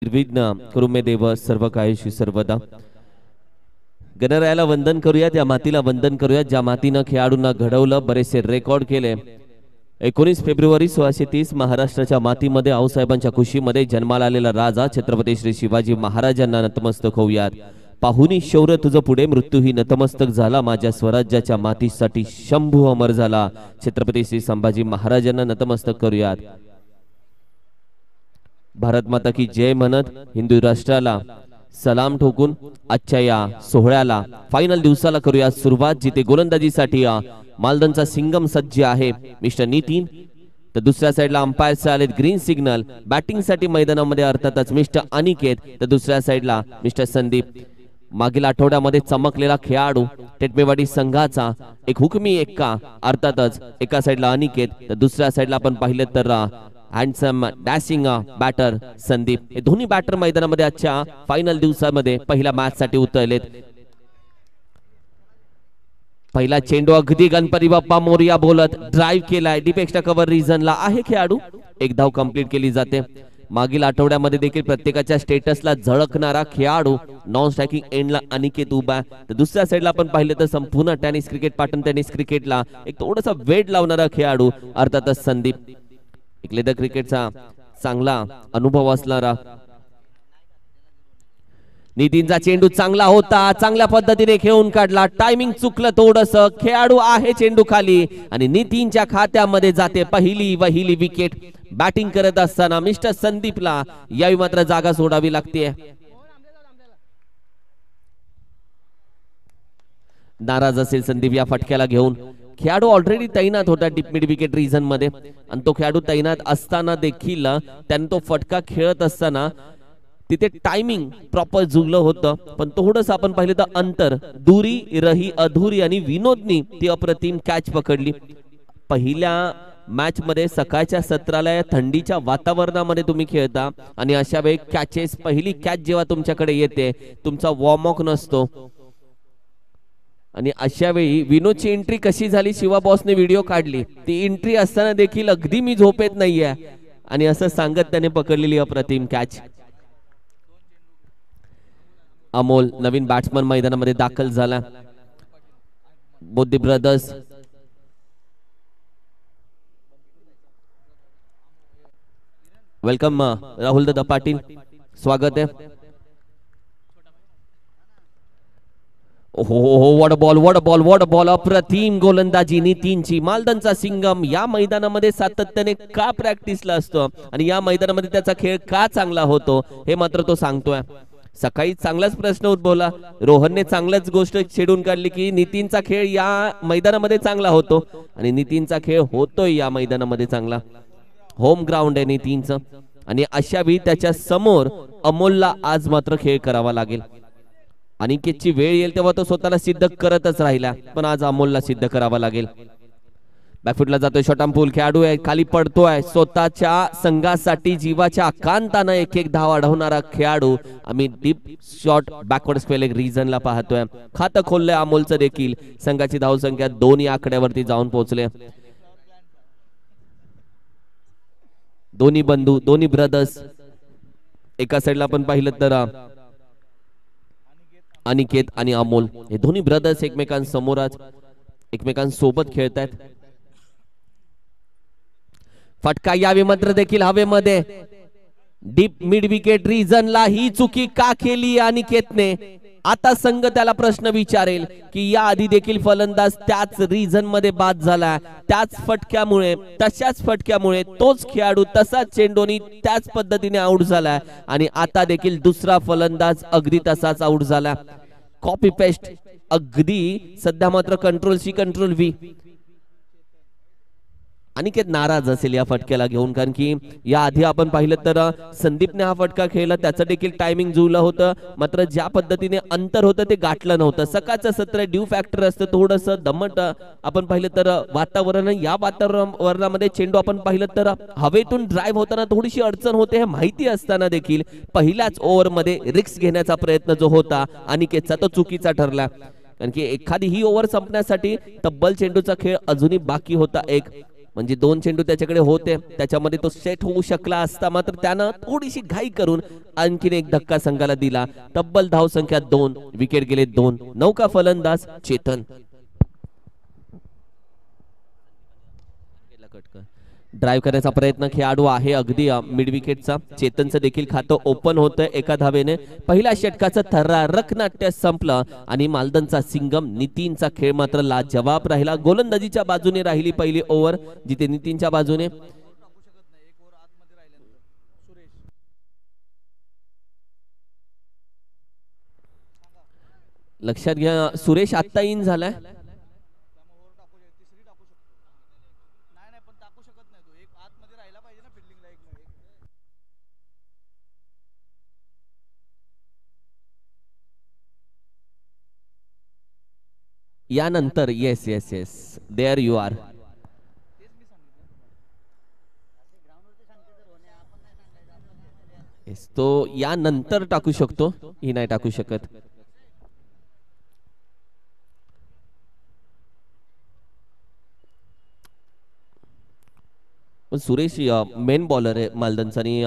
निर्विघ्न करू मे देव सर्व कायशी सर्वदा. गणरायाला वंदन करूया, त्या मातीला वंदन करूया ज्या मातीनं खेळाडूंना घडवलं, बरेचसे रेकॉर्ड केले. 19 फेब्रुवारी 1630 महाराष्ट्राच्या मातीमध्ये आऊसाहेबांच्या खुशीमध्ये जन्माला आलेला राजा छत्रपती श्री शिवाजी महाराजांना नतमस्तक होऊयात. पाहुनी शौर्य तुझं पुढे मृत्यूही नतमस्तक झाला, माझ्या स्वराज्याच्या मातीसाठी शंभू अमर झाला. छत्रपती श्री संभाजी महाराजांना नतमस्तक करूयात. भारत माता की जय म्हणत हिंदू राष्ट्राला सलाम ठोकून आजच्या या सोहळ्याला फायनल दिवसाला करूया सुरुवात, जिथे गोलंदाजीसाठी मालदनचा सिंगम सज्ज आहे मिस्टर नितीन, तर दुसऱ्या साइडला अंपायर्स आलेत ग्रीन सिग्नल. बॅटिंग साठी मैदानामध्ये अर्थातच मिस्टर अनिकेत, तर दुसऱ्या साइडला मिस्टर संदीप. मागील आठवड्यामध्ये चमकलेला खेळाडू टेटमेवाडी संघाचा एक हुकमी एक्का, अर्थातच एका साइडला अनिकेत, तर दुसऱ्या साइडला आपण पाहिले तर हँडसम डॅशिंग बॅटर संदीप. हे दोन्ही बॅटर मैदानामध्ये आजच्या फायनल दिवसामध्ये पहिल्या मॅच साठी उतरलेत. पहिला चेंडू अगदी गणपती बाप्पा मोरया बोलत ड्राइव्ह केलाय, डीप एक्स्ट्रा कव्हर रिजनला आहे खेळाडू, एक धाव कंप्लीट केली जाते. मागील आठवड्यामध्ये देखील प्रत्येकाच्या स्टेटसला झळकणारा खेळाडू नॉन स्ट्रायकिंग एंडला अनिकेत उभा, तर दुसऱ्या साइडला आपण पाहिलं तर संपूर्ण टेनिस क्रिकेट पाटण टेनिस क्रिकेटला एक थोडासा वेट लावणारा खेळाडू अर्थातच संदीप. एक लेदर क्रिकेटचा चांगला अनुभव असणारा नितीनचा चेंडू चांगला होता, चांगल्या पद्धतीने खेळून काढला, टायमिंग चुकलं थोडस, खेळाडू आहे चेंडू खाली आणि नितीनच्या खात्यामध्ये जाते पहिली विकेट. बॅटिंग करत असताना मिस्टर संदीपला यावेळी मात्र जागा सोडावी लागते. नाराज असेल संदीप या फटक्याला घेऊन. खेळाडू ऑलरेडी तैनात होता डीप मिड विकेट रिजन मध्ये, आणि तो खेळाडू तैनात असताना देखील त्याने तो फटका खेळत असताना तिथे टायमिंग प्रॉपर जुळलं होतं, पण थोडंसं आपण पाहिलं तर अंतर दुरी रही अधुरी, आणि विनोदनी ती अप्रतिम कॅच पकडली. पहिल्या मॅच मध्ये सकाळच्या सत्राला या थंडीच्या वातावरणामध्ये तुम्ही खेळता, आणि अशा वेळी कॅचेस पहिली कॅच जेव्हा तुमच्याकडे येते तुमचा वॉर्मअप नसतो, आणि अशा वेळी विनोदची एंट्री कशी झाली शिवा बॉसने व्हिडिओ काढली, ती एंट्री असताना देखील अगदी मी झोपेत नाहीये आणि असं सांगत त्याने पकडलेली अप्रतिम कॅच. अमोल नवीन बॅट्समन मैदानामध्ये दाखल झाला. Both the brothers welcome. Rahul Dada Patil स्वागत आहे. हो वॉट बॉल अप्रतिम गोलंदाजी नितीनची. मालदनचा सिंगम या मैदानामध्ये सातत्याने का प्रॅक्टिसला असतो आणि या मैदानामध्ये त्याचा खेळ का चांगला होतो हे मात्र तो सांगतोय. सकाळी चांगलाच प्रश्न उद्भवला, रोहनने चांगलाच गोष्ट छेडून काढली की नितीनचा खेळ या मैदानामध्ये चांगला होतो, आणि नितीनचा खेळ होतोय या मैदानामध्ये चांगला. होम ग्राउंड आहे नितीनचं, आणि अशा वेळी त्याच्या समोर अमोलला आज मात्र खेळ करावा लागेल. अनिकेतची वेळ येईल तेव्हा तो स्वतःला सिद्ध करतच राहिला, पण आज अमोलला सिद्ध करावा लागेल. बॅकफुटला जातोय शॉटांपूल, खेळाडू आहे खाली पडतोय, स्वतःच्या संघासाठी जीवाच्या आकांतानं एक धाव अडवणारा खेळाडू. आम्ही deep shot backward square leg रिजनला पाहतोय. खातं खोललंय अमोलचं देखील. संघाची धावसंख्या 2 या आकड्यावरती जाऊन पोहोचले. दोन्ही बंधू दोन्ही ब्रदर्स एका साइडला आपण पाहिलं तर अनिकेत आणि अमोल हे दोन्ही ब्रदर्स एकमेकांसमोरच एकमेकांसोबत खेळतायत. फटका यावे मात्र देखील हवेमध्ये. डीप मिड विकेट रिजनला ही चुकी का केली अनिकेतने? आता संघ त्याला प्रश्न विचारेल की या आधी देखील फलंदाज त्याच रिजन मध्ये बाद झाला, त्याच फटक्यामुळे तशाच फटक्यामुळे तोच खेळाडू तसाच चेंडूनी त्याच पद्धतीने आउट झाला, आणि आता देखील दुसरा फलंदाज अगदी तसाच आउट झाला. कॉपी पेस्ट अगदी. सध्या मात्र control C control V. Aniket नाराज असेल या फटक्याला घेऊन, कारण की या आधी आपण पाहिलं तर संदीपने हा फटका खेळला, त्याचं देखील टायमिंग जुळलं होतं, मात्र ज्या पद्धतीने अंतर होतं ते गाठलं नव्हतं. सकाळचं सत्र ड्यू फॅक्टर असतं, थोडंसं दमट आपण पाहिलं तर वातावरण. या वातावरणामध्ये चेंडू आपण पाहिलं तर हवेतून ड्राइव्ह होताना थोडीशी अडचण होते हे माहिती असताना देखील पहिल्याच ओव्हरमध्ये रिस्क घेण्याचा प्रयत्न जो होता अनिकेतचा तो चुकीचा ठरला, कारण की एखादी ही ओव्हर संपण्यासाठी तब्बल चेंडूचा खेळ अजूनही बाकी होता एक. म्हणजे 2 चेंडू त्याच्याकडे होते, त्याच्यामध्ये तो सेट होऊ शकला असता, मात्र त्यानं थोडीशी घाई करून आणखीन एक धक्का संघाला दिला. तब्बल धावसंख्या 2, विकेट गेले 2. नौका फलंदाज चेतन. ड्राईव्ह करण्याचा प्रयत्न खेळाडू आहे अगदी मिड विकेटचा. चेतनचं देखील खातं ओपन होतंय एका धावेने. पहिल्या षटकाचं थरारक नाट्य संपलं आणि मालदनचा सिंगम नितीनचा खेळ मात्र लाजवाब राहिला. गोलंदाजीच्या बाजूने राहिली पहिली ओव्हर, जिथे नितीनच्या बाजूने लक्षात घ्या सुरेश आत्ता इन झालाय. यानंतर yes yes yes there you are. तो यानंतर टाकू शकतो, ही नाही टाकू शकत. सुरेश मेन बॉलर आहे मालदनचा आणि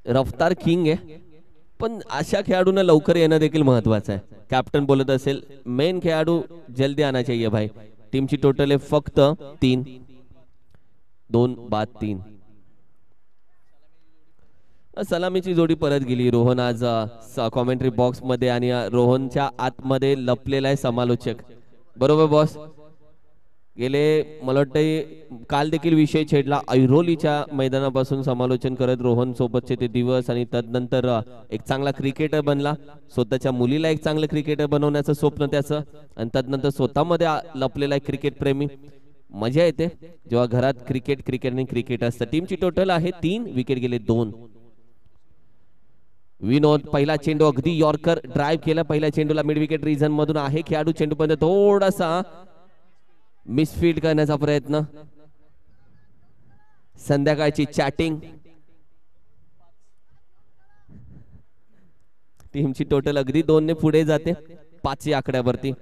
रफ्तार किंग आहे, पण अशा खेळाडूंना लवकर येणं देखील महत्वाचं आहे. कॅप्टन बोलत असेल मेन खेळाडू जल्दी आना चाहिए भाई. टीमची टोटल आहे फक्त 3, 2 बाद 3. सलामीची जोडी परत गेली. रोहन आज कॉमेंट्री बॉक्स मध्ये आणि रोहनच्या आतमध्ये लपलेला आहे समालोचक. बरोबर बॉस. गेले मला वाटतं काल देखील विषय छेडला. ऐरोलीच्या मैदानापासून समालोचन करत रोहन सोबतचे ते दिवस आणि तदनंतर एक चांगला क्रिकेटर बनला. स्वतःच्या मुलीला एक चांगलं क्रिकेटर बनवण्याचं स्वप्न त्याचं, आणि तदनंतर स्वतःमध्ये लपलेला एक क्रिकेट प्रेमी. मजा येते जेव्हा घरात क्रिकेट असतं. टीमची टोटल आहे 3, विकेट गेले 2. विनोद पहिला चेंडू अगदी यॉर्कर ड्राईव्ह केला. पहिल्या चेंडूला मिड विकेट रिजन मधून आहे खेळाडू. चेंडू पर्यंत थोडासा मिसफील्ड करण्याचा प्रयत्न. संध्याकाळची चॅटिंग. टीमची टोटल अगदी 2 ने पुढे जाते 5 या आकड्यावरती.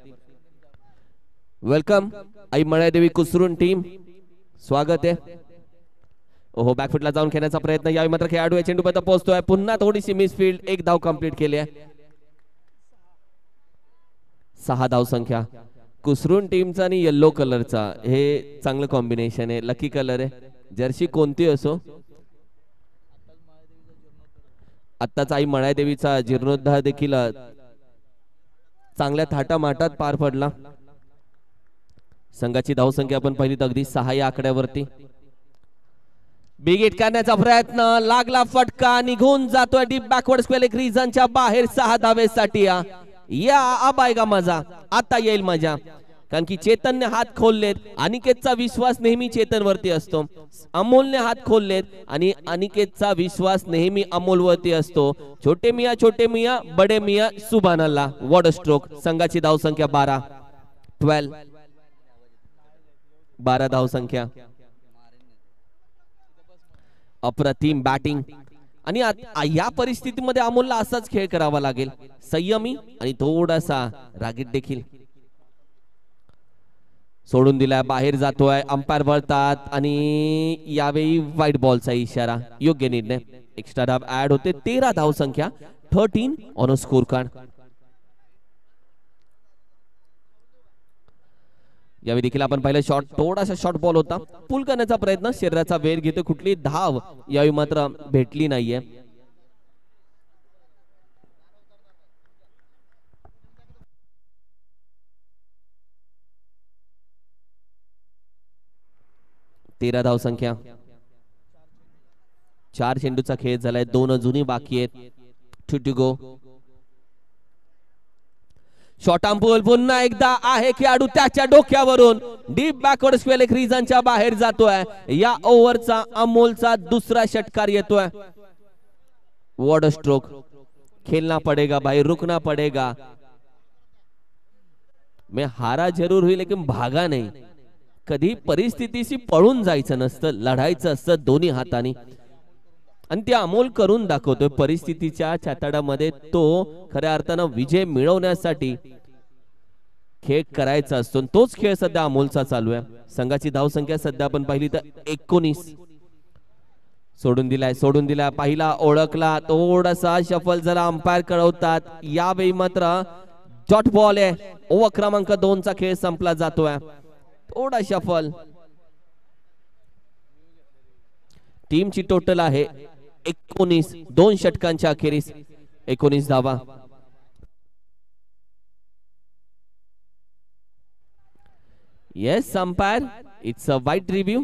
वेलकम आई मळ्यादेवी कुसरून टीम, स्वागत आहे. ओहो बॅकफुटला जाऊन खेळण्याचा प्रयत्न. यावेळी मात्र खेळाडू या चेंडू पर्यंत पोहोचतोय. पुन्हा थोडीशी मिसफील्ड. 1 धाव कंप्लीट केली आहे. 6 धाव संख्या. कुसरून टीमचा आणि येल्लो कलरचा हे चांगलं कॉम्बिनेशन आहे. लकी कलर आहे. जर्सी कोणती असो. आत्ताच आई मळ्यादेवीचा जीर्णोद्धार देखील चांगल्या थाटामाटात पार पडला. संघाची धावसंख्या आपण पहिली तर अगदी 6 या आकड्यावरती. बिग हिट करण्याचा प्रयत्न. लागला फटका. निघून जातोय डीप बॅकवर्ड स्क्वेअर रिजनच्या बाहेर. 6 धावेसाठी या आबाय का मजा. आता येईल मजा, कारण की चेतनने हात खोललेत. अनिकेतचा विश्वास नेहमी चेतनवरती असतो. अमोलने हात खोललेत आणि अनिकेतचा विश्वास नेहमी अमोलवरती असतो. छोटे मिया बडे मिया सुभान अल्लाह. What a stroke. संघाची धावसंख्या 12 धावसंख्या. अप्रतिम बॅटिंग आणि या परिस्थितीमध्ये अमोलला असाच खेळ करावा लागेल. संयमी आणि थोडासा रागीट देखील. सोडून दिलाय. बाहेर जातोय. अंपायर वळतात आणि यावेळी व्हाईट बॉलचा इशारा. योग्य निर्णय. एक्स्ट्रा धाव ऍड होते. 13 धावसंख्या. 13 ऑन अ स्कोर कार्ड. यावेळी देखील आपण पाहिलं शॉट, थोडासा शॉर्ट बॉल होता. पुल करण्याचा प्रयत्न. शरीराचा वेळ घेतो. कुठली धाव यावेळी मात्र भेटली नाहीये. तेरा धावसंख्या. 4 चेंडूचा खेळ झालाय. 2 अजूनही बाकी आहेत. 2 to go. शॉर्ट अंपूल पुन्हा एकदा आहे खेळाडू त्याच्या डोक्यावरून. डीप बॅकवर्ड स्क्वेअर रिजनच्या बाहेर जातोय. या ओव्हरचा अमोलचा दुसरा षटकार येतोय. What a stroke. खेलना पडेगा भाई, रुकना पडेगा. मैं हारा जरूर हुई लेकिन भागा नहीं. कधी परिस्थितीशी पळून जायचं नसतं, लढायचं असतं दोन्ही हाताने. आणि ते अमोल करून दाखवतोय. परिस्थितीच्या छाताडामध्ये तो खऱ्या अर्थानं विजय मिळवण्यासाठी खेळ करायचा असतो, तोच खेळ सध्या अमोलचा चालू आहे. संघाची धावसंख्या सध्या आपण पाहिली तर 19. सोडून दिलाय पहिला ओळखला, थोडासा शफल जरा अंपायर कळवतात. यावेळी मात्र डॉट बॉल आहे. ओव्हर क्रमांक 2 चा खेळ संपला जातोय. थोडा शफल. टीमची टोटल आहे 19. 2 षटकांच्या अखेरीस 19 धावा. येस अंपायर, इट्स अ वाईट रिव्ह्यू.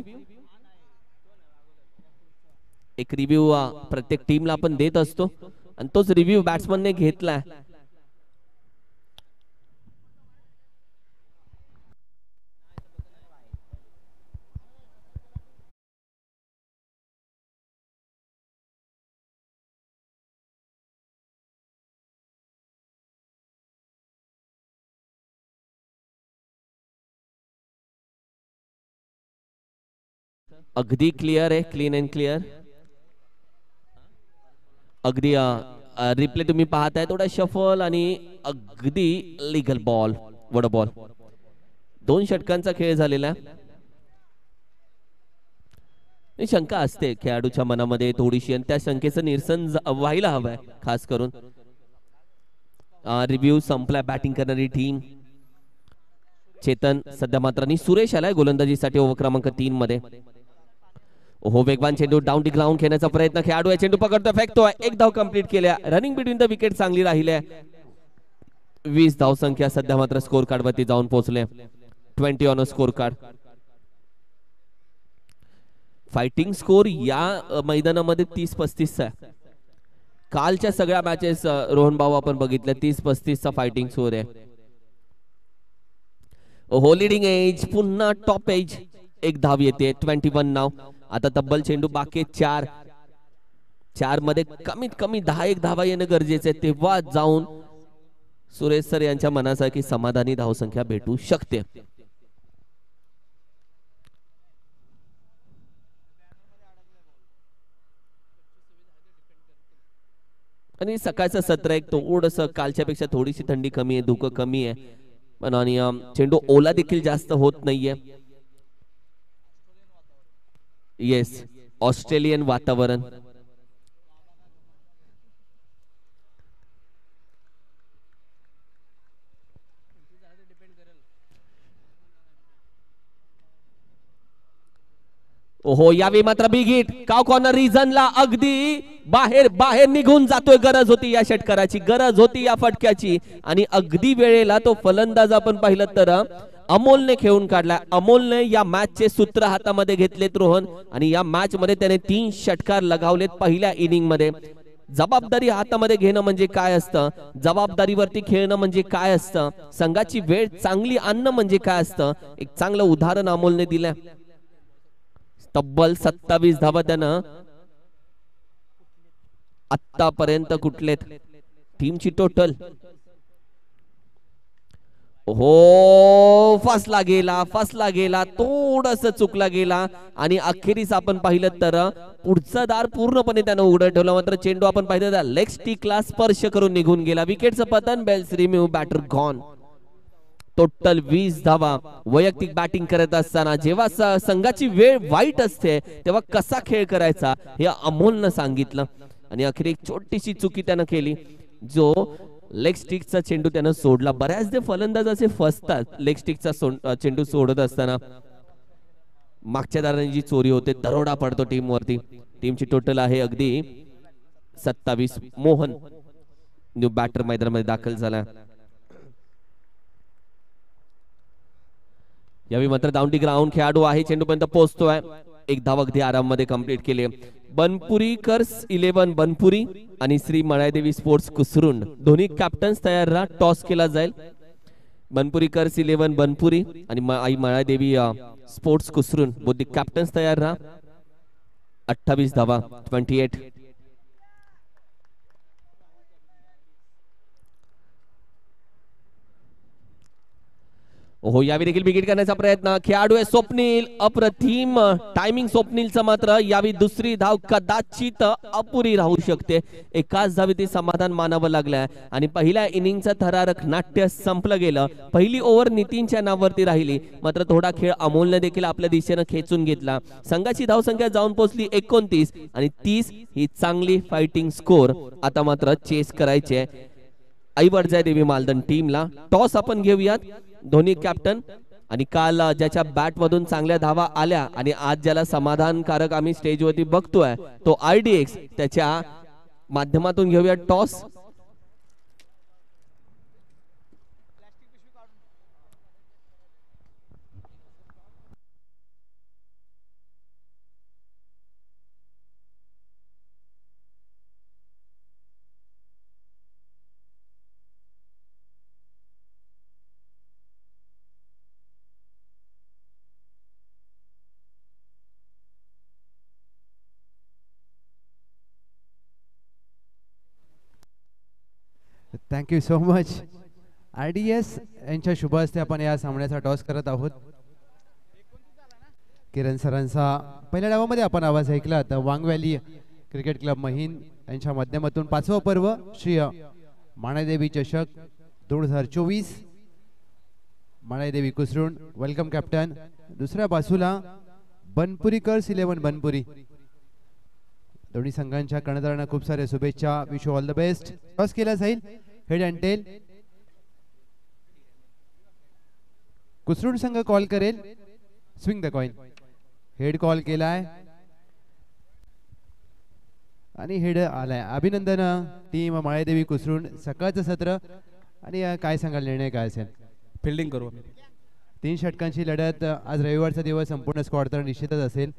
एक रिव्ह्यू प्रत्येक टीमला आपण देत असतो आणि तोच रिव्ह्यू बॅट्समनने घेतलाय. अगदी क्लिअर आहे, क्लीन अँड क्लिअर. अगदी रिप्ले तुम्ही पाहताय, थोडा शफल आणि अगदी लीगल बॉल, वड बॉल. 2 षटकांचा खेळ झालेला. शंका असते खेळाडूच्या मनामध्ये थोडीशी, आणि त्या शंकेचं निरसन व्हायला हवंय. खास करून रिव्ह्यू संपला. बॅटिंग करणारी टीम चेतन सध्या मात्र, आणि सुरेश आलाय गोलंदाजीसाठी ओव्हर क्रमांक 3 मध्ये. हो, वेगवान चेंडू डाऊन दी ग्राउंड खेळण्याचा प्रयत्न. खेळाडू चेंडू पकडतोय, फेकतोय. 1 धाव कंप्लीट केल्या. रनिंग बिटवीन द विकेट चांगली राहिली आहे. 20 धाव संख्या सध्या मात्र स्कोर कार्ड वरती जाऊन पोहोचले. 20 on score card. Fighting score या मैदानामध्ये 30-35 आहे. कालच्या सगळ्या मॅचेस रोहन भाऊ आपण बघितल्या, 30-35 चा फायटिंग स्कोर आहे. हो, लीडिंग एज, पुन्हा टॉप एज. 1 धाव येते. 21 नाव. आता तब्बल चेंडू बाकी 4 मध्ये कमीत कमी 10 धावा येणं गरजेचं आहे. तेव्हा जाऊन सुरेश सर यांच्या मनासाठी समाधानी धावसंख्या भेटू शकते. आणि सकाळचं सत्र एक थोडंसं कालच्या पेक्षा थोडीशी थंडी कमी आहे, धुकं कमी आहे, पण आणि चेंडू ओला देखील जास्त होत नाहीये. येस, ऑस्ट्रेलियन वातावरण. ओहो, यावेळी मात्र बिग हिट. काव कॉर्नर रिझनला अगदी बाहेर बाहेर निघून जातोय. गरज होती या षटकाराची, गरज होती या फटक्याची, आणि अगदी वेळेला तो फलंदाज आपण पाहिलं तर अमोलने खेळून काढला. अमोलने या मॅचचे सूत्र हातामध्ये घेतलेत रोहन, आणि या मॅच मध्ये त्याने 3 षटकार लगावलेत पहिल्या इनिंग मध्ये. जबाबदारी हातामध्ये घेणं म्हणजे काय असतं, जबाबदारीवरती खेळणं म्हणजे काय असतं, संघाची वेळ चांगली आणणं म्हणजे काय असतं, एक चांगलं उदाहरण अमोलने दिलंय. तब्बल 27 धावा त्यानं आतापर्यंत कुठलेत. टीमची टोटल, हो, फसला गेला, थोडस चुकला गेला, आणि अखेरीस आपण पाहिलं तर पुढचं दार पूर्णपणे त्यानं उघडं ठेवलं. मात्र चेंडू आपण पाहिलं तर लेग स्टिकला स्पर्श करून निघून गेला. विकेटचं पतन, बेल्स रिम्यूव्ह, बॅटर गॉन. टोटल 20 धावा. वैयक्तिक बॅटिंग करत असताना जेव्हा संघाची वेळ वाईट असते तेव्हा कसा खेळ करायचा हे अमोलनं सांगितलं, आणि अखेर एक छोटीशी चुकी त्यानं केली. जो लेग स्टिकचा चेंडू त्यानं सोडला. बऱ्याचदा फलंदाज असे फसतात लेग स्टिकचा चेंडू सोडत असताना. मागच्या दारांची चोरी होते, दरोडा पडतो टीम वरती. टीमची टोटल आहे अगदी 27. मोहन न्यू बॅटर मैदानामध्ये दाखल झाला. यावेळी मात्र डाऊन दी ग्राउंड खेळाडू आहे, चेंडू पर्यंत पोहोचतोय. 1 धाव अगदी आराम मध्ये कंप्लीट केली. बनपुरीकर्स 11 बनपुरी आणि श्री मळादेवी स्पोर्ट्स कुसरुंड दोन्ही कॅप्टन्स तयार राहा. टॉस केला जाईल. बनपुरीकर्स 11 बनपुरी आणि आई मळादेवी स्पोर्ट्स कुसरुंड बोथ कॅप्टन्स तयार राहा. 28 धावा, 28. हो, यावेळी देखील विकेट करण्याचा प्रयत्न. खेळाडू आहे स्वप्नील, अप्रतिम टायमिंग स्वप्नीलचं, मात्र यावेळी दुसरी धाव कदाचित अपुरी राहू शकते. एकाच धावेत समाधान मानावं लागलंय आणि पहिल्या इनिंगचं थरारक नाट्य संपलं गेलं. पहिली ओव्हर नितीनच्या नावावरती राहिली, मात्र थोडा खेळ अमोलने देखील आपल्या दिशेनं खेचून घेतला. संघाची धावसंख्या जाऊन पोहोचली 29 आणि 30 ही चांगली फायटिंग स्कोर आता मात्र चेस करायचे ऐवडजाय देवी मालदण टीमला. टॉस आपण घेऊयात. धोनी कॅप्टन आणि काल ज्याच्या बॅट मधून चांगल्या धावा आल्या आणि आज ज्याला समाधानकारक आम्ही स्टेजवरती बघतोय तो IDX, त्याच्या माध्यमातून घेऊया toss. Thank you so much. IDS यांच्या शुभ हस्ते आपण या सामन्याचा टॉस करत आहोत. किरण सरांचा पहिल्या डावामध्ये आपण आवाज ऐकला. तर वांग व्हॅली क्रिकेट क्लब महिन यांच्या माध्यमातून 5वं पर्व श्री माणादेवी चषक 2024 माणादेवी कुसरून वेलकम कॅप्टन. दुसऱ्या बाजूला बनपुरीकर्स 11 बनपुरी. दोन्ही संघांच्या कर्णधारांना खूप साऱ्या शुभेच्छा. Wish you all the best. Toss केला जाईल. Head and tail. कुसरून संघ कॉल करेल. Swing the coin. Head call केलाय आणि हेड आलाय. अभिनंदन टीम माळेदेवी कुसरून. सकाळचं सत्र आणि काय सांगाल, निर्णय काय असेल? फिल्डिंग करू. 3 षटकांची लढत. आज रविवारचा दिवस, संपूर्ण स्क्वॉड तर निश्चितच असेल.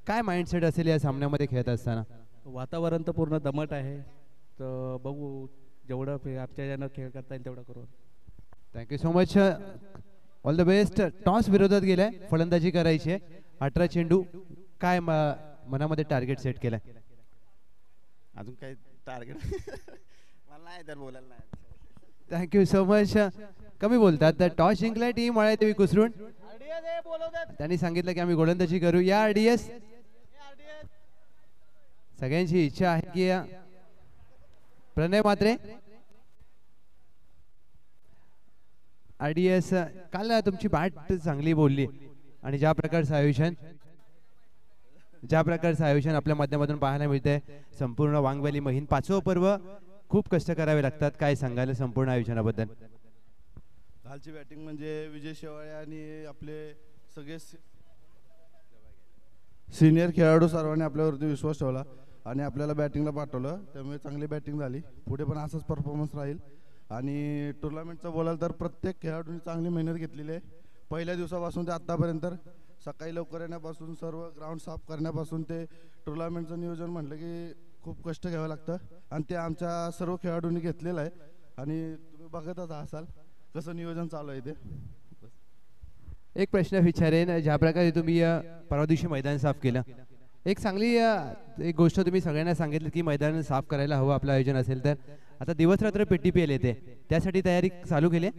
काय माइंडसेट असेल या सामन्यामध्ये खेळत असताना? वातावरण तर पूर्ण दमट आहे, तर बघू जेवढं आमच्या यानं खेळ करता येईल तेवढं करू. Thank you so much. All the best. Toss विरोधात गेलाय, फलंदाजी करायची आहे. 18 चेंडू. काय मनामध्ये टार्गेट सेट केलाय? अजून काही टार्गेट मला नाही तर बोलायला नाही. Thank you so much. कमी बोलतात. तर टॉस जिंकलाय टीम माळेदेवी कुसरून. त्यांनी सांगितलं की आम्ही गोलंदाजी करू. या IDS सगळ्यांची इच्छा आहे की प्रणय मात्रे. IDS काल तुमची बॅट चांगली बोलली आणि ज्या प्रकारचं आयोजन आपल्या माध्यमातून पाहायला मिळतंय. संपूर्ण वांग व्हॅली महिन 5वं पर्व. खूप कष्ट करावे लागतात. काय सांगायला संपूर्ण आयोजनाबद्दल? कालची बॅटिंग म्हणजे विजय शेवाळे आणि आपले सगळे सिनियर खेळाडू सर्वांनी आपल्यावरती विश्वास ठेवला आणि आपल्याला बॅटिंगला पाठवलं. त्यामुळे चांगली बॅटिंग झाली. पुढे पण असाच परफॉर्मन्स राहील. आणि टुर्नामेंटचं बोलाल तर प्रत्येक खेळाडूंनी चांगली मेहनत घेतलेली आहे. पहिल्या दिवसापासून ते आत्तापर्यंत. सकाळी लवकर येण्यापासून, सर्व ग्राउंड साफ करण्यापासून ते टुर्नामेंटचं नियोजन म्हटलं की खूप कष्ट घ्यावं लागतं आणि ते आमच्या सर्व खेळाडूंनी घेतलेलं आहे. आणि तुम्ही बघतच असाल कसं नियोजन चालू आहे ते. एक प्रश्न विचारेन. ज्या प्रकारे तुम्ही परवा दिवशी मैदान साफ केलं, एक चांगली एक गोष्ट तुम्ही सगळ्यांना सांगितलं की मैदान साफ करायला हवं आपलं आयोजन असेल तर. आता दिवस रात्र PTPL येते, त्यासाठी तयारी चालू केली?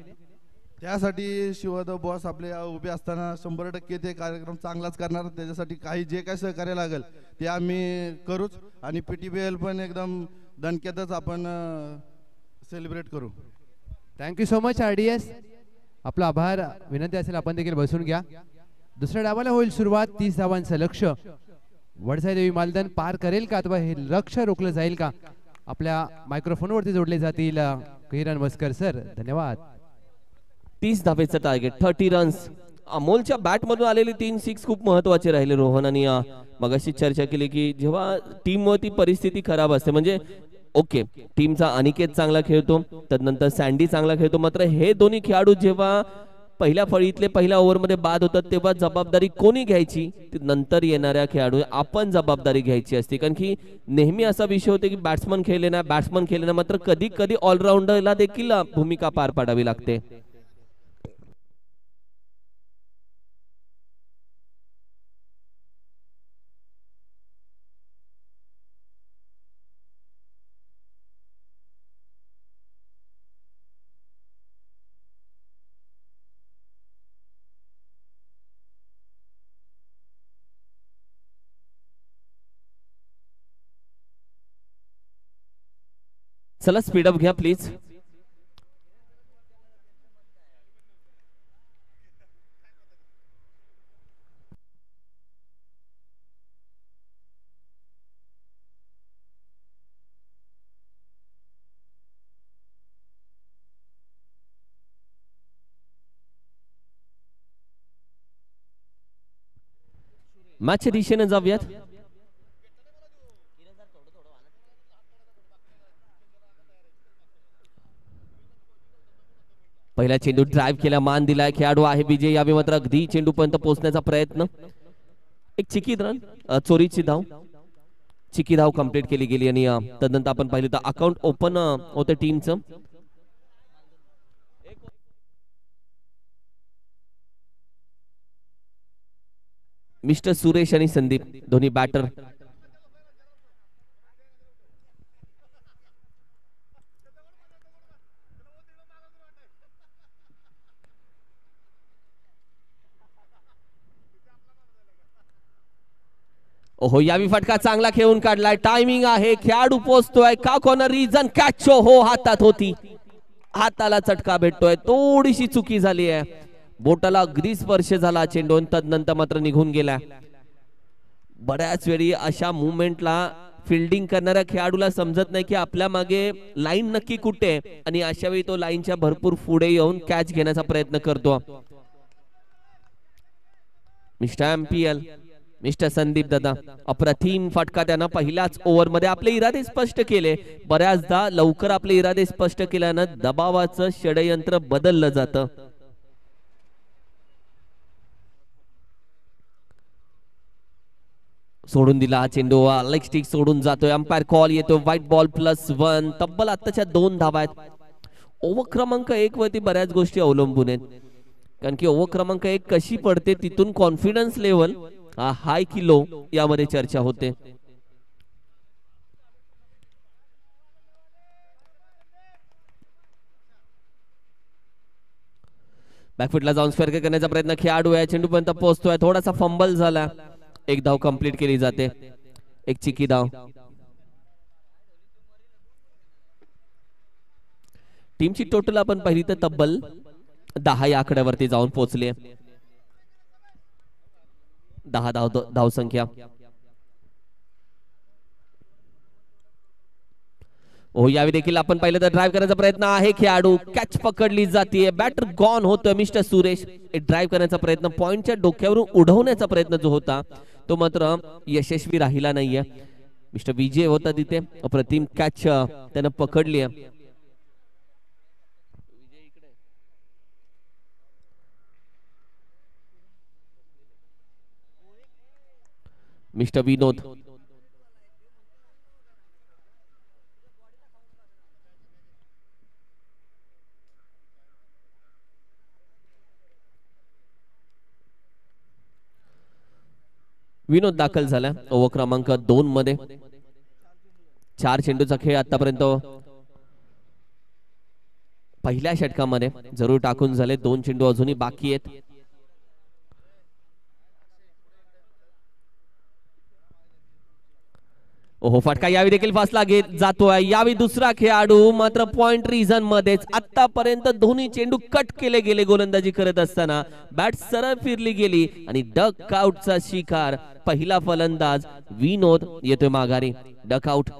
त्यासाठी शिवाद बॉस आपले उभे असताना 100% ते कार्यक्रम चांगलाच करणार. त्याच्यासाठी काही जे काय सहकार्य लागेल ते आम्ही करूच आणि PTPL पण एकदम दणक्यातच आपण सेलिब्रेट करू. Thank you so much IDS. आपला आभार. विनंती असेल आपण देखील बसून घ्या. दुसऱ्या डावाला होईल सुरुवात. 30 धावांचं लक्ष्य. वडसाई देवी मालदण पार करेल का अथवा हे लक्ष्य रोखलं जाईल का? आपल्या मायक्रोफोनवरती जोडले जातील किरण मस्कर सर. धन्यवाद. 30 धावेचं टार्गेट, 30 रन्स. अमोलच्या बॅट मधून आलेले 3 सिक्स खूप महत्वाचे राहिले रोहन. आणि मगाशी चर्चा केली की जेव्हा टीम वरती परिस्थिती खराब असते, म्हणजे ओके टीमचा अनिकेत चांगला खेळतो, त्यानंतर सँडी चांगला खेळतो, मात्र हे दोन्ही खेळाडू जेव्हा पहिल्या फळीतले पहिल्या ओव्हरमध्ये बाद होतात तेव्हा जबाबदारी कोणी घ्यायची? नंतर येणाऱ्या खेळाडू आपण जबाबदारी घ्यायची असते. कारण की नेहमी असा विषय होते की बॅट्समन खेळले ना, मात्र कधी कधी ऑलराऊंडरला देखील भूमिका पार पाडावी लागते. चला स्पीडअप घ्या प्लीज. मॅचच्या दिशेने जाऊयात. पहिला चेंडू ड्राईव्ह केला, मान दिलाय, खेळाडू आहे विजय. यावेळी मात्र अगदी चेंडू पर्यंत पोहोचण्याचा प्रयत्न. एक चिकी रन, चोरीची धाव, चिकी धाव कंप्लीट केली गेली. आणि तदनंतर आपण पाहिलं तर अकाउंट ओपन होतं टीमचं. मिस्टर सुरेश आणि संदीप दोन्ही बॅटर. ओहो, यावी फटका चांगला खेळून काढलाय. टायमिंग आहे, खेळाडू पोहोचतोय का कॉर्नर रिजन कॅच हो हातात होती, हाताला चटका भेटतोय. थोडीशी चुकी झाली आहे, बोटाला अगदी स्पर्श झाला चेंडून, तदनंतर मात्र निघून गेला. बऱ्याच वेळी अशा मुवमेंटला फिल्डिंग करणाऱ्या खेळाडूला समजत नाही की आपल्या मागे लाईन नक्की कुठे, आणि अशा वेळी तो लाईनच्या भरपूर पुढे येऊन कॅच घेण्याचा प्रयत्न करतो. मिस्टर एमपीएल, मिस्टर संदीप दादा, अप्रतिम फटका. त्यांना पहिल्याच ओव्हर मध्ये आपले इरादे स्पष्ट केले. बऱ्याचदा लवकर आपले इरादे स्पष्ट केल्यानं दबावाचं षडयंत्र बदललं जातं. सोडून दिला हा चेंडू, लेग स्टिक सोडून जातोय. अंपायर कॉल येतो, व्हाईट बॉल +1. तब्बल आताच्या 2 धावा आहेत. ओव्हर क्रमांक 1 वरती बऱ्याच गोष्टी अवलंबून आहेत, कारण की ओव्हर क्रमांक 1 कशी पडते तिथून कॉन्फिडन्स लेवल हाय की लो यामध्ये चर्चा होते. बॅकफुटला जाऊन स्क्वेअर करण्याचा प्रयत्न खेळाडू आहे, चेंडू पर्यंत पोहोचतोय. थोडासा फंबल झाला, एक धाव कंप्लीट केली जाते, एक चिकी धाव. टीमची टोटल आपण पाहिली तर तब्बल 10 या आकड्यावरती जाऊन पोहोचली. 10 धाव संख्या. हो, यावेळी देखील आपण पाहिलं तर ड्राईव्ह करण्याचा प्रयत्न आहे, खेळाडू कॅच पकडली जाते, बॅटर गॉन होतोय. मिस्टर सुरेश ड्राईव्ह करण्याचा प्रयत्न, पॉइंटच्या डोक्यावरून उडवण्याचा प्रयत्न जो होता तो मात्र यशस्वी राहिला नाहीये. मिस्टर विजय होता तिथे, अप्रतिम कॅच त्यानं पकडली आहे. मिस्टर विनोद, विनोद दाखल झाला ओव्हर क्रमांक 2 मध्ये. 4 चेंडूचा खेळ आतापर्यंत पहिल्या षटकामध्ये जरूर टाकून झाले. 2 चेंडू अजूनही बाकी आहेत. ओहो, फटका यावी देखील फासला घेत जातोय. यावी दुसरा खेळाडू मात्र पॉइंट रिजन मध्येच. आतापर्यंत दोन्ही चेंडू कट केले गेले गोलंदाजी करत असताना. बॅट सरळ फिरली गेली आणि डक आउटचा शिकार पहिला फलंदाज विनोद येतोय माघारी. Duck out.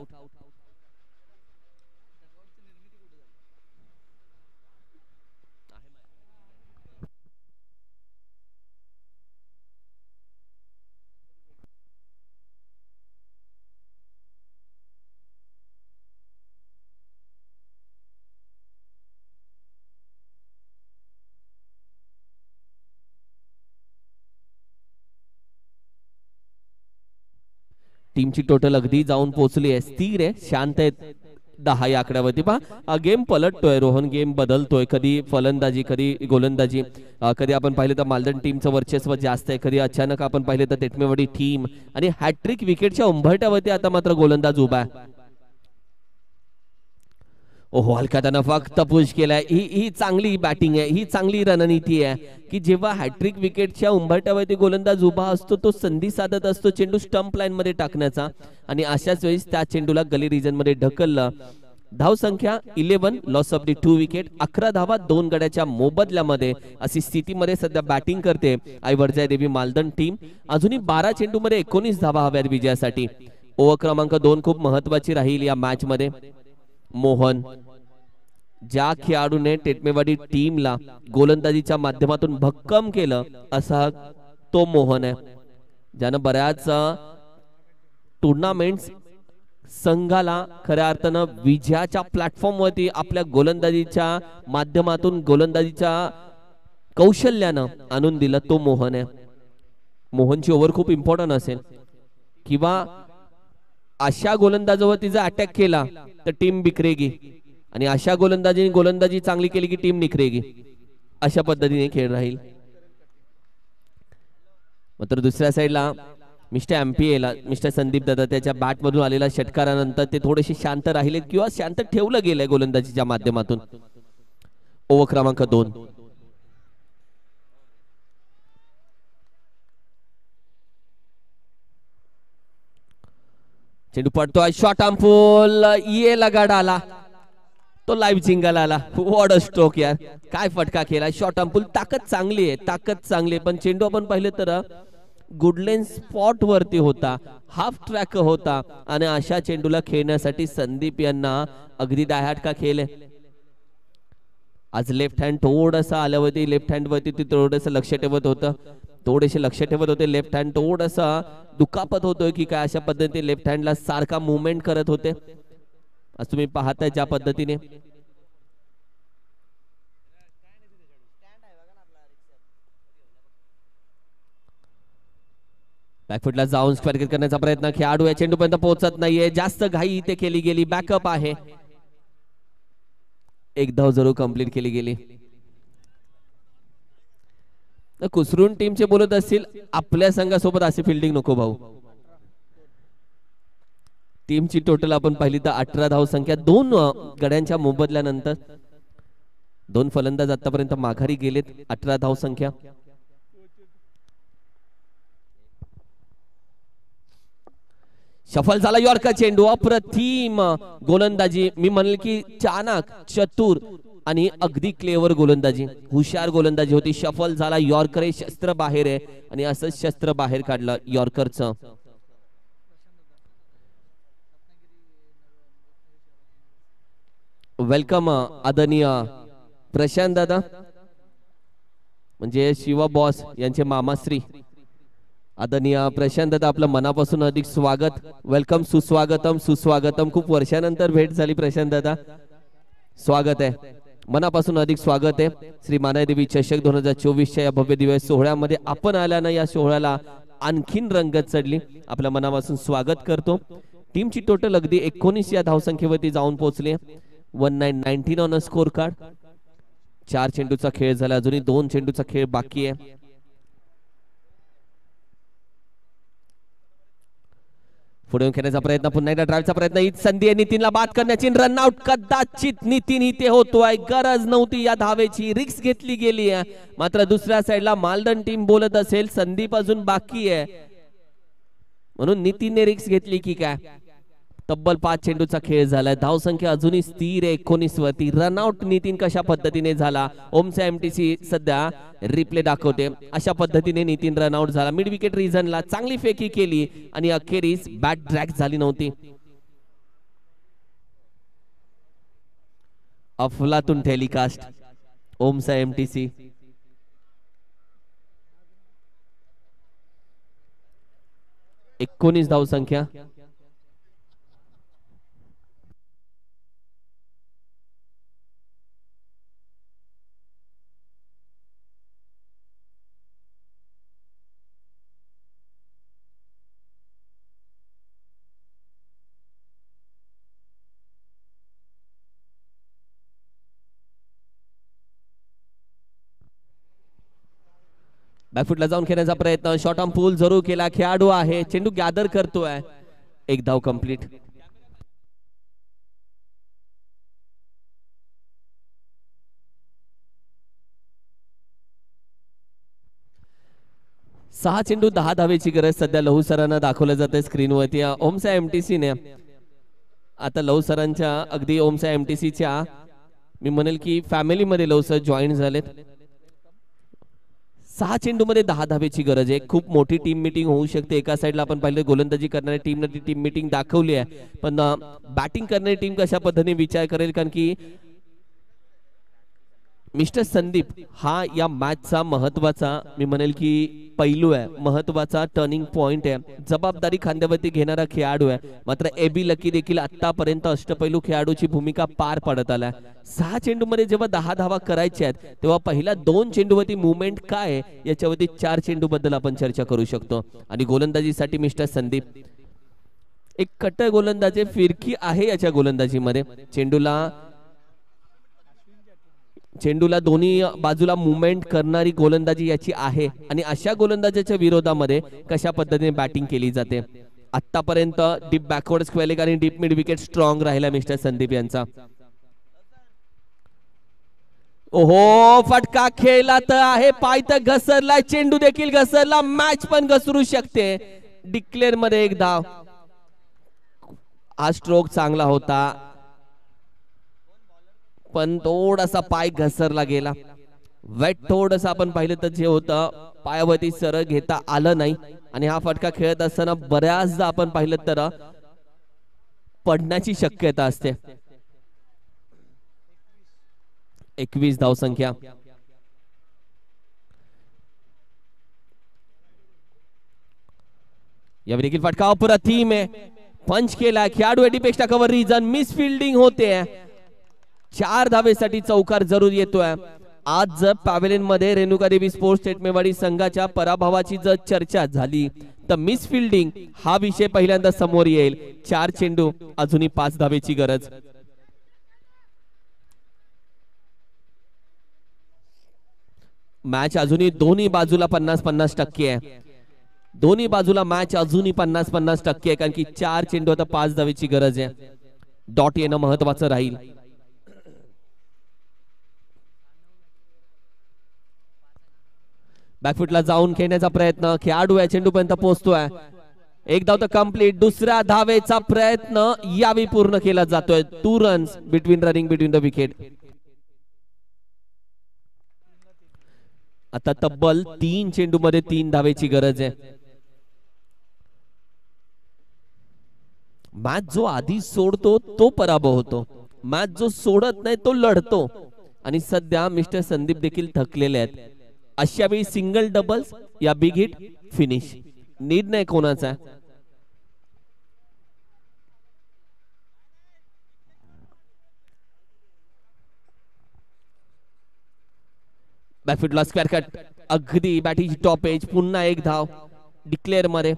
टीमची टोटल अगदी जाऊन पोहोचली आहे, स्थिर आहे, शांत आहे 10 या आकड्यावरती. पहा गेम पलटतोय रोहन, गेम बदलतोय. कधी फलंदाजी, कधी गोलंदाजी. कधी आपण पाहिलं तर मालदण टीमचं वर्चस्व जास्त आहे, कधी अचानक आपण पाहिलं तर तेटमेवाडी टीम. आणि हॅट्रिक विकेटच्या उंबरठ्यावरती आता मात्र गोलंदाज उभा आहे. ओहो, हलका त्यानं फक्त पुश केलाय. ही चांगली बॅटिंग आहे, ही चांगली रणनीती आहे की जेव्हा हॅट्रिक विकेटच्या उंबरठ्यावरती गोलंदाज उभा असतो तो संधी साधत असतो चेंडू स्टंप लाईन मध्ये टाकण्याचा, आणि अशाच वेळेस त्या चेंडूला गली रिजन मध्ये ढकललं धाव संख्या 11, लॉस ऑफ दी 2 विकेट, 11 धावा 2 गड्याच्या मोबदल्यामध्ये अशी स्थितीमध्ये सध्या बॅटिंग करते ऐवरजाई देवी मालदण टीम. अजूनही 12 चेंडूमध्ये 19 धावा हव्यात विजयासाठी. ओव्हर क्रमांक 2 खूप महत्वाची राहील या मॅच मध्ये. मोहन, ज्या खेळाडूने टेटमेवाडी टीमला गोलंदाजीच्या माध्यमातून भक्कम केलं असा तो मोहन आहे, ज्यानं बऱ्याच टुर्नामेंट्स संघाला खऱ्या अर्थानं विजयाच्या प्लॅटफॉर्म वरती आपल्या गोलंदाजीच्या माध्यमातून गोलंदाजीच्या कौशल्यानं आणून दिलं. तो मोहन आहे. मोहनची ओव्हर खूप इम्पॉर्टंट असेल किंवा अशा गोलंदाजावरती जर अटॅक केला तर टीम बिखरेगी आणि अशा गोलंदाजी चांगली केली की टीम निखरेगी. अशा पद्धतीने खेळ राहील. मात्र दुसऱ्या साईडला मिस्टर एमपीएला मिस्टर संदीप दादा त्याच्या बॅट मधून आलेल्या षटकारानंतर ते थोडेसे शांत राहिले किंवा शांत ठेवलं गेलंय गोलंदाजीच्या माध्यमातून. ओव्हर क्रमांक 2. चेंडू पडतोय, शॉट अँपूल, ये लगाड आला, तो लाईव्ह जिंगल आला. वॉट अ स्ट्रोक यार, काय फटका केला. शॉट अँपूल ताकद चांगली आहे, पण चेंडू आपण पाहिलं तर गुडलेन स्पॉट वरती होता, हाफ ट्रॅक होता आणि अशा चेंडूला खेळण्यासाठी संदीप यांना अगदी डायहाट का खेळ आहे. आज लेफ्ट हँड थोडंसं आल्यावरती लेफ्ट हँड वरती ते थोडंसं लक्ष ठेवत होते. लेफ्ट हँड थोडंसं दुखापत होतोय की काय अशा पद्धतीने लेफ्ट हँडला सारखा मुवमेंट करत होते. आज तुम्ही पाहताय ज्या पद्धतीने बॅकफुटला जाऊन स्क्वेअर किक करण्याचा प्रयत्न, खेळाडू या चेंडूपर्यंत पोहोचत नाहीये, जास्त घाई इथे केली गेली. बॅकअप आहे, एक धाव जरूर कंप्लीट केली गेली. कुसरून टीमचे बोलत असतील आपल्या संघासोबत अशी फिल्डिंग नको भाऊ. टीमची टोटल आपण पाहिली तर 18 धाव संख्या, 2 गड्यांच्या मोबदल्यानंतर 2 फलंदाज आतापर्यंत माघारी गेलेत. 18 धाव संख्या. सफल झाला यॉर्कर चेंडू, अप्रतिम गोलंदाजी. मी म्हणेल की चाणक, चतुर आणि अगदी क्लेवर गोलंदाजी, हुशार गोलंदाजी होती. सफल झाला यॉर्कर, हे शस्त्र बाहेर आहे आणि असंच शस्त्र बाहेर काढलं यॉर्करचं. वेलकम आदरणीय प्रशांत दादा, म्हणजे शिवा बॉस यांचे मामाश्री आदरणीय प्रशांत दादा, आपलं मनापासून अधिक स्वागत. वेलकम, सुस्वागतम. खूप वर्षानंतर भेट झाली प्रशांत दादा, स्वागत आहे, मनापासून अधिक स्वागत आहे. श्री मानादेवी चषक 2024च्या या भव्य दिवस सोहळ्यामध्ये आपण आल्यानं या सोहळ्याला आणखीन रंगत चढली. आपल्या मनापासून स्वागत करतो. टीमची टोटल अगदी 19 या धावसंख्येवरती जाऊन पोहोचली. 1919 ऑन अ स्कोर कार्ड. 4 चेंडूचा खेळ झाला, अजूनही 2 चेंडूचा खेळ बाकी आहे. पुढे खेळण्याचा प्रयत्न, पुन्हा एकदा ड्राईव्हचा प्रयत्न, ही संधी आहे नितीनला बाद करण्याची. रनआउट कदाचित नितीन इथे होतोय, गरज नव्हती या धावेची, रिक्स घेतली गेली आहे. मात्र दुसऱ्या साईडला मालदण टीम बोलत असेल संदीप अजून बाकी आहे म्हणून नितीनने रिक्स घेतली की काय. तब्बल 5 चेंडूचा खेळ झालाय, धावसंख्या अजूनही स्थिर आहे 19 वरती. रनआउट नितीन कशा पद्धतीने झाला, ओमचा एमटीसी सध्या रिप्ले दाखवते. अशा पद्धतीने नितीन रनआउट झाला. मिड विकेट रिझनला चांगली फेकी केली आणि अखेरीस बॅट ड्रॅग झाली नव्हती. अफलातून टेलिकास्ट ओमचा एमटीसी. एकोणीस धावसंख्या. बॅकफुटला जाऊन खेळण्याचा प्रयत्न, शॉर्ट ऑन पूल जरूर केला. खेळाडू आहे, चेंडू गॅदर करतोय. एक धाव कंप्लीट. सहा चेंडू 10 धावेची गरज सध्या लहू सरांना दाखवलं जाते स्क्रीनवरती. ओमचा एमटीसी ने आता लव सरांच्या अगदी ओमच्या एमटीसीच्या मी म्हणेल की फॅमिलीमध्ये लव सर जॉईन झालेत. 6 चेंडूमध्ये 10 धावेची गरज आहे. खूप मोठी टीम मीटिंग होऊ शकते. एका साईडला आपण पाहिलं गोलंदाजी करणारी टीमने ती टीम मीटिंग दाखवली आहे, पण बॅटिंग करणारी टीम कशा पद्धतीने विचार करेल, कारण की मिस्टर संदीप हा या मॅचचा महत्वाचा मी म्हणेल की पैलू आहे, महत्वाचा टर्निंग पॉइंट आहे, जबाबदारी खांद्यावरती घेणारा खेळाडू आहे. मात्र एबी लकी देखील आतापर्यंत अष्टपैलू खेळाडूची भूमिका पार पाडत आलाय. 6 चेंडूमध्ये जेव्हा 10 धावा करायच्या आहेत तेव्हा पहिल्या 2 चेंडूवरती मुवमेंट काय आहे याच्यावरती 4 चेंडू बद्दल आपण चर्चा करू शकतो. आणि गोलंदाजीसाठी मिस्टर संदीप एक कट्टर गोलंदाजी, फिरकी आहे याच्या गोलंदाजीमध्ये. चेंडूला दोन्ही बाजूला मुवमेंट करणारी गोलंदाजी याची आहे आणि अशा गोलंदाजाच्या विरोधामध्ये कशा पद्धतीने बॅटिंग केली जाते. आतापर्यंत डीप बॅकवर्ड स्क्वेअर लेग आणि डीप मिड विकेट स्ट्रॉंग राहिला मिस्टर संदीप यांचा. ओहो, फटका खेळला तर आहे, पाय तर घसरला, चेंडू देखील घसरला, मॅच पण घसरू शकते. डिक्लेअर मध्ये एक धाव. हा स्ट्रोक चांगला होता पण थोडासा पाय घसरला गेला. वेट थोडंसं आपण पाहिलं तर जे होतं पायावरती सरळ घेता आलं नाही आणि हा फटका खेळत असताना बऱ्याचदा आपण पाहिलं तर पडण्याची शक्यता असते. 21 धावसंख्या. यावेळी देखील फटका अप्रतिम आहे, पंच केला, खेळाडू एटीपेक्षा कव्हर रिजन, मिस फिल्डिंग होते. 4 धावेसाठी चौकार जरूर येतोय. आज जर पॅव्हेलियन मध्ये रेणुका देवी स्पोर्ट्स स्टेटमेवाडी संघाच्या पराभवाची जर चर्चा झाली तर मिस फिल्डिंग हा विषय पहिल्यांदा समोर येईल. 4 चेंडू अजूनही 5 धावेची गरज. मॅच अजूनही दोन्ही बाजूला 50-50% आहे. दोन्ही बाजूला मॅच अजूनही 50-50% आहे, कारण की 4 चेंडू आता 5 धावेची गरज आहे. डॉट येणं महत्वाचं राहील. बॅकफुटला जाऊन खेळण्याचा प्रयत्न, खेळाडू या चेंडू पर्यंत पोहोचतोय. एक धाव तर कंप्लीट. दुसऱ्या धावेचा प्रयत्न यावेळी पूर्ण केला जातोय. 2 runs between running between the wicket. आता तब्बल 3 चेंडू मध्ये 3 धावेची गरज आहे. मॅच जो आधी सोडतो तो पराभव होतो, मॅच जो सोडत नाही तो लढतो. आणि सध्या मिस्टर संदीप देखील थकलेले आहेत. अशा वेळी सिंगल डबल्स या बिग हिट फिनिश, निर्णय कोणाचा? बॅकफुटला स्क्वेअर कट, अगदी बॅटिंग टॉप एज. पुन्हा एक धाव डिक्लेअर मध्ये.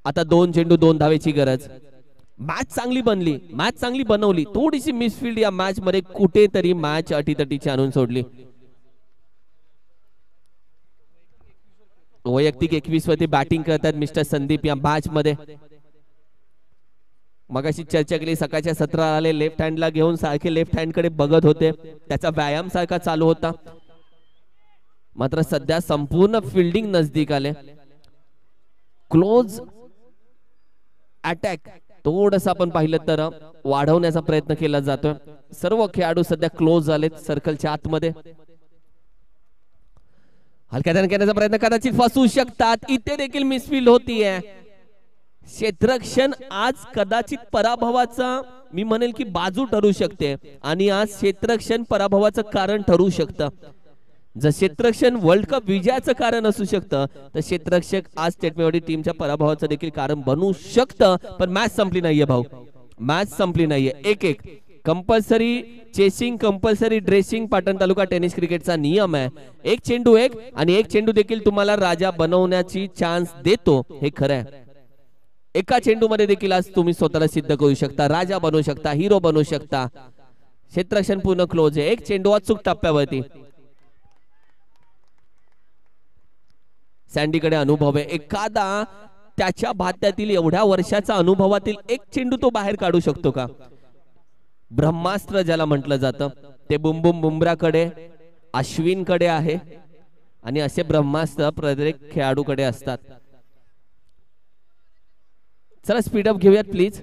आता 2 चेंडू 2 धावेची गरज. मॅच चांगली बनली, मॅच चांगली बनवली, थोडीशी मिसफिल्ड या मॅच मध्ये कुठेतरी मॅच अटीतटीची आणून सोडली. वैयक्तिक 21 वरती बॅटिंग करतात मिस्टर संदीप या मॅच मध्ये. मगाशी चर्चा केली, सकाळच्या सत्राला आले, लेफ्ट हँडला घेऊन सारखे लेफ्ट हँड कडे बघत होते, त्याचा व्यायाम सारखा चालू होता. मात्र सध्या संपूर्ण फिल्डिंग नजदीक आले. क्लोज अटॅक थोडस आपण पाहिलं तर वाढवण्याचा प्रयत्न केला जातोय. सर्व खेळाडू सध्या क्लोज झालेत सर्कलच्या आतमध्ये. हलक्या करण्याचा प्रयत्न कदाचित फसू शकतात. इथे देखील मिसफिल्ड होतीये. क्षेत्ररक्षण आज कदाचित पराभवाचा मी म्हणेल की बाजू ठरू शकते आणि आज क्षेत्ररक्षण पराभवाचं कारण ठरू शकतं. जर क्षेत्ररक्षण वर्ल्ड कप विजयाचं कारण असू शकतं तर क्षेत्ररक्षक आज स्टेटमेवाडी टीमच्या पराभवाचं देखील कारण बनू शकतं. पण मॅच संपली नाहीये भाऊ, मॅच संपली नाहीये. 1-1 compulsory chasing, compulsory dressing Patan taluka tennis क्रिकेटचा नियम आहे. 1 चेंडू 1 आणि 1 चेंडू देखील तुम्हाला राजा बनवण्याची चान्स देतो, हे खरं आहे. एका चेंडू मध्ये देखील आज तुम्ही स्वतःला सिद्ध करू शकता, राजा बनवू शकता, हिरो बनवू शकता. क्षेत्ररक्षण पूर्ण क्लोज आहे. 1 चेंडू अचूक टप्प्यावरती. सँडीकडे अनुभव आहे, एखादा त्याच्या भात्यातील एवढ्या वर्षाचा अनुभवातील 1 चेंडू तो बाहेर काढू शकतो का? ब्रह्मास्त्र ज्याला म्हटलं जातं ते बुमबुम बुमराकडे, अश्विनकडे आहे आणि असे ब्रह्मास्त्र प्रत्येक खेळाडूकडे असतात. चला स्पीडअप घेऊयात प्लीज.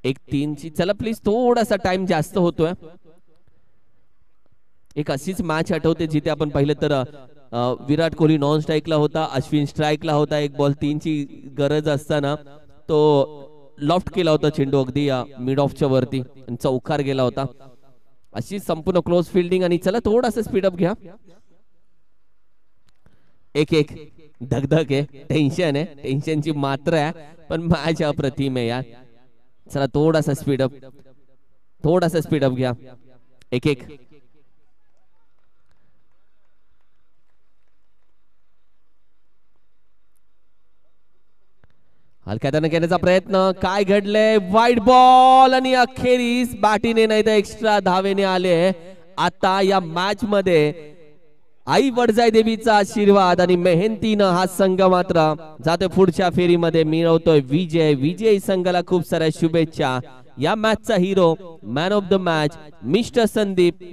1-3 चला प्लीज, थोडासा टाइम जास्त होतोय. एक अशीच मॅच आठवते जिथे आपण पाहिलं तर विराट कोहली नॉन स्ट्राईकला होता, अश्विन स्ट्राईकला होता. 1 बॉल 3 ची गरज असताना तो लॉफ्ट केला होता चेंडू अगदी मिड ऑफच्या वरती आणि चौकार गेला होता. अशी संपूर्ण क्लोज फिल्डिंग. आणि चला थोडासा स्पीडअप घ्या. 1-1 धगधग आहे, टेन्शन आहे, टेन्शनची मात्रा आहे, पण मॅच अप्रतिम आहे यार. चला थोडासा स्पीडअप घ्या. 1-1 हलक्याने घेण्याचा प्रयत्न. काय घडलंय? वाईड बॉल आणि अखेरीस बॅटीने नाही तर एक्स्ट्रा धावेने आले. आता या मॅच मध्ये आई वडजाई देवीचा आशीर्वाद आणि मेहनतीनं हा संघ मात्र जाते पुढच्या फेरीमध्ये, मिळवतोय विजय. विजयी संघाला खूप साऱ्या शुभेच्छा. या मॅचचा hero, man of the match mister Sandeep.